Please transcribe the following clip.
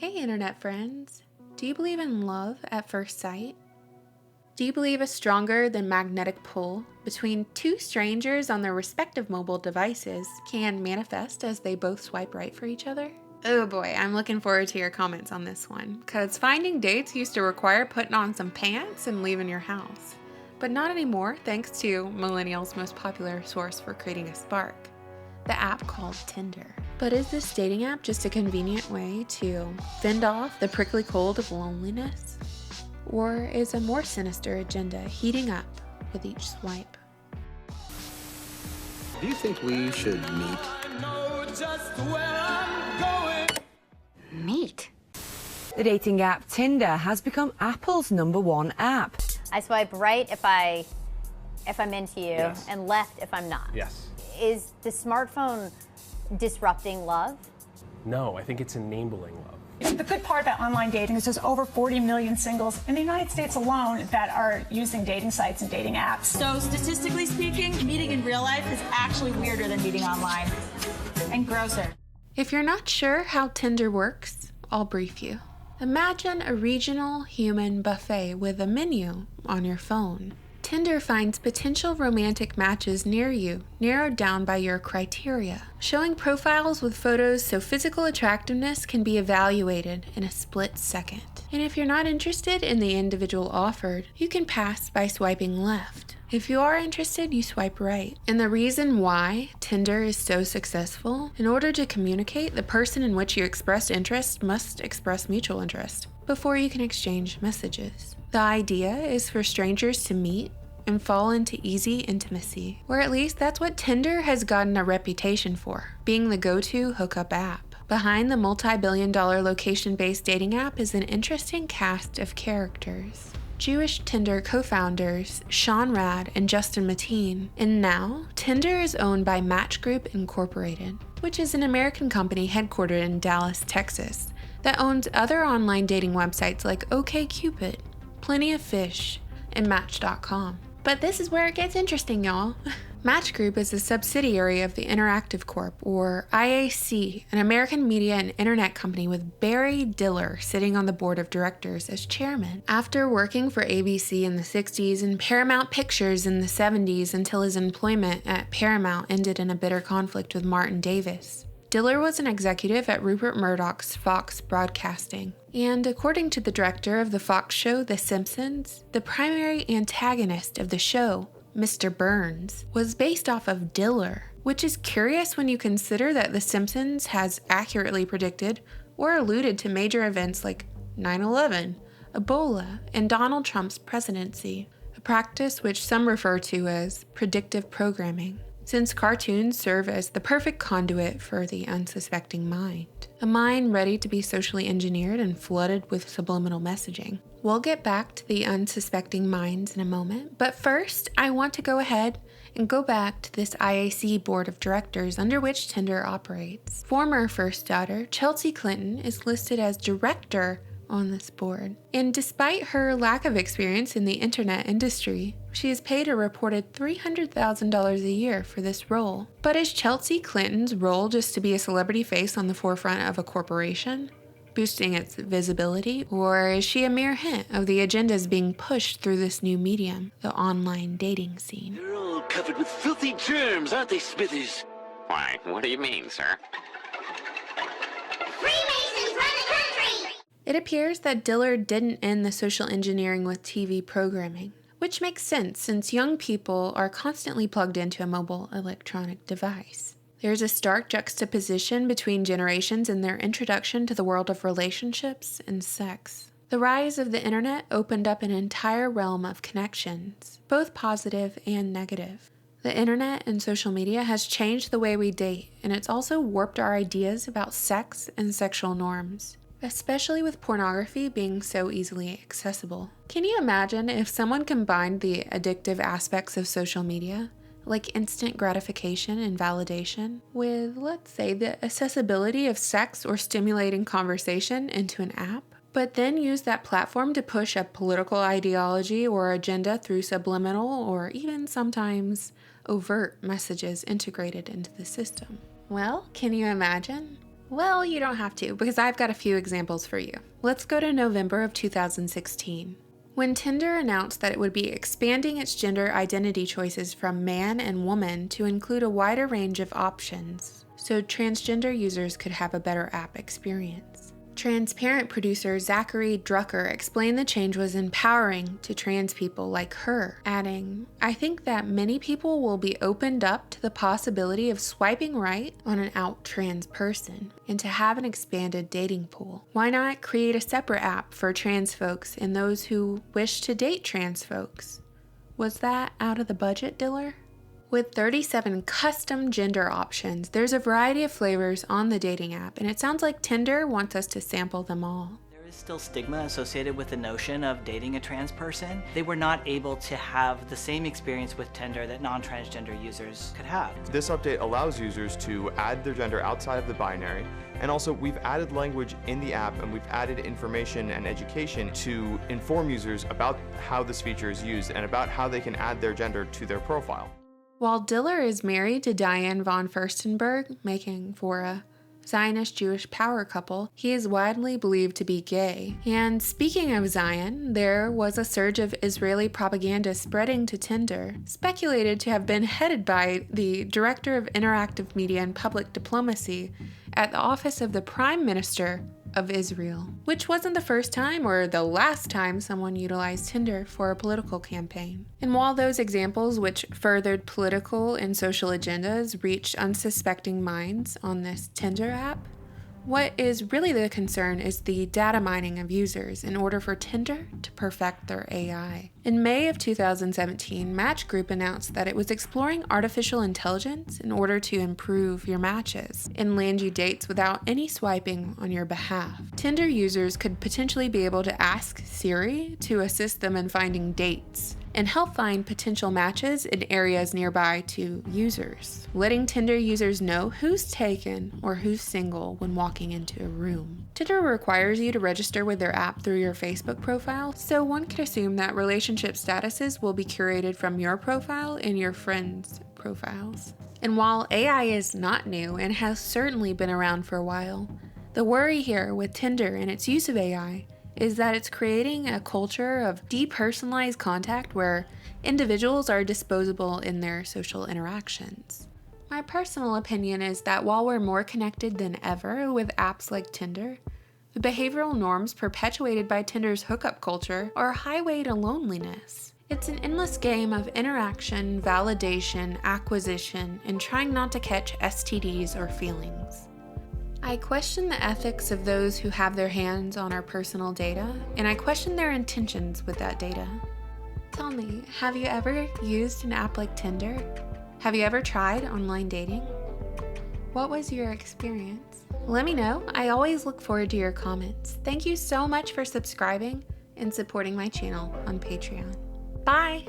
Hey internet friends, do you believe in love at first sight? Do you believe a stronger than magnetic pull between two strangers on their respective mobile devices can manifest as they both swipe right for each other? Oh boy, I'm looking forward to your comments on this one, because finding dates used to require putting on some pants and leaving your house. But not anymore, thanks to millennials' most popular source for creating a spark, the app called TINDER. But is this dating app just a convenient way to fend off the prickly cold of loneliness? Or is a more sinister agenda heating up with each swipe? Do you think we should meet? Meet? The dating app Tinder has become Apple's #1 app. I swipe right if I'm into you, Yes. and left if I'm not. Yes. Is the smartphone disrupting love? No, I think it's enabling love. The good part about online dating is there's over 40 million singles in the United States alone that are using dating sites and dating apps. So statistically speaking, meeting in real life is actually weirder than meeting online, and grosser. If you're not sure how Tinder works, I'll brief you. Imagine a regional human buffet with a menu on your phone. Tinder finds potential romantic matches near you, narrowed down by your criteria, showing profiles with photos so physical attractiveness can be evaluated in a split second. And if you're not interested in the individual offered, you can pass by swiping left. If you are interested, you swipe right. And the reason why Tinder is so successful, in order to communicate, the person in which you expressed interest must express mutual interest before you can exchange messages. The idea is for strangers to meet and fall into easy intimacy, or at least that's what Tinder has gotten a reputation for, being the go-to hookup app. Behind the multi-billion-dollar location-based dating app is an interesting cast of characters. Jewish Tinder co-founders Sean Rad and Justin Mateen, and now Tinder is owned by Match Group Incorporated, which is an American company headquartered in Dallas, Texas, that owns other online dating websites like OkCupid, Plenty of Fish, and Match.com. But this is where it gets interesting, y'all. Match Group is a subsidiary of the Interactive Corp, or IAC, an American media and internet company with Barry Diller sitting on the board of directors as chairman. After working for ABC in the 60s and Paramount Pictures in the 70s until his employment at Paramount ended in a bitter conflict with Martin Davis, Diller was an executive at Rupert Murdoch's Fox Broadcasting. And according to the director of the Fox show The Simpsons, the primary antagonist of the show, Mr. Burns, was based off of Diller, which is curious when you consider that The Simpsons has accurately predicted or alluded to major events like 9/11, Ebola, and Donald Trump's presidency, a practice which some refer to as predictive programming, since cartoons serve as the perfect conduit for the unsuspecting mind, a mind ready to be socially engineered and flooded with subliminal messaging. We'll get back to the unsuspecting minds in a moment, but first I want to go ahead and go back to this IAC board of directors under which Tinder operates. Former First Daughter Chelsea Clinton is listed as director on this board, and despite her lack of experience in the internet industry, she is paid a reported $300,000 a year for this role. But is Chelsea Clinton's role just to be a celebrity face on the forefront of a corporation, boosting its visibility, or is she a mere hint of the agendas being pushed through this new medium, the online dating scene? They're all covered with filthy germs, aren't they, Smithers? Why, what do you mean, sir? Freemasons run the country! It appears that Diller didn't end the social engineering with TV programming, which makes sense since young people are constantly plugged into a mobile electronic device. There's a stark juxtaposition between generations in their introduction to the world of relationships and sex. The rise of the internet opened up an entire realm of connections, both positive and negative. The internet and social media has changed the way we date, and it's also warped our ideas about sex and sexual norms, especially with pornography being so easily accessible. Can you imagine if someone combined the addictive aspects of social media, like instant gratification and validation, with, let's say, the accessibility of sex or stimulating conversation into an app, but then use that platform to push a political ideology or agenda through subliminal or even sometimes overt messages integrated into the system? Well, can you imagine? Well, you don't have to, because I've got a few examples for you. Let's go to November of 2016. When Tinder announced that it would be expanding its gender identity choices from man and woman to include a wider range of options, so transgender users could have a better app experience. Transparent producer Zachary Drucker explained the change was empowering to trans people like her, adding, "I think that many people will be opened up to the possibility of swiping right on an out trans person and to have an expanded dating pool. Why not create a separate app for trans folks and those who wish to date trans folks?" Was that out of the budget, Diller? With 37 custom gender options, there's a variety of flavors on the dating app, and it sounds like Tinder wants us to sample them all. There is still stigma associated with the notion of dating a trans person. They were not able to have the same experience with Tinder that non-transgender users could have. This update allows users to add their gender outside of the binary, and also we've added language in the app and we've added information and education to inform users about how this feature is used and about how they can add their gender to their profile. While Diller is married to Diane von Furstenberg, making for a Zionist Jewish power couple, he is widely believed to be gay. And speaking of Zion, there was a surge of Israeli propaganda spreading to Tinder, speculated to have been headed by the Director of Interactive Media and Public Diplomacy at the Office of the Prime Minister of Israel, which wasn't the first time or the last time someone utilized Tinder for a political campaign. And while those examples which furthered political and social agendas reached unsuspecting minds on this Tinder app, what is really the concern is the data mining of users in order for Tinder to perfect their AI. In May of 2017, Match Group announced that it was exploring artificial intelligence in order to improve your matches and land you dates without any swiping on your behalf. Tinder users could potentially be able to ask Siri to assist them in finding dates and help find potential matches in areas nearby to users, letting Tinder users know who's taken or who's single when walking into a room. Tinder requires you to register with their app through your Facebook profile, so one could assume that relationship statuses will be curated from your profile and your friends' profiles. And while AI is not new and has certainly been around for a while, the worry here with Tinder and its use of AI is that it's creating a culture of depersonalized contact where individuals are disposable in their social interactions. My personal opinion is that while we're more connected than ever with apps like Tinder, the behavioral norms perpetuated by Tinder's hookup culture are a highway to loneliness. It's an endless game of interaction, validation, acquisition, and trying not to catch STDs or feelings. I question the ethics of those who have their hands on our personal data, and I question their intentions with that data. Tell me, have you ever used an app like Tinder? Have you ever tried online dating? What was your experience? Let me know. I always look forward to your comments. Thank you so much for subscribing and supporting my channel on Patreon. Bye!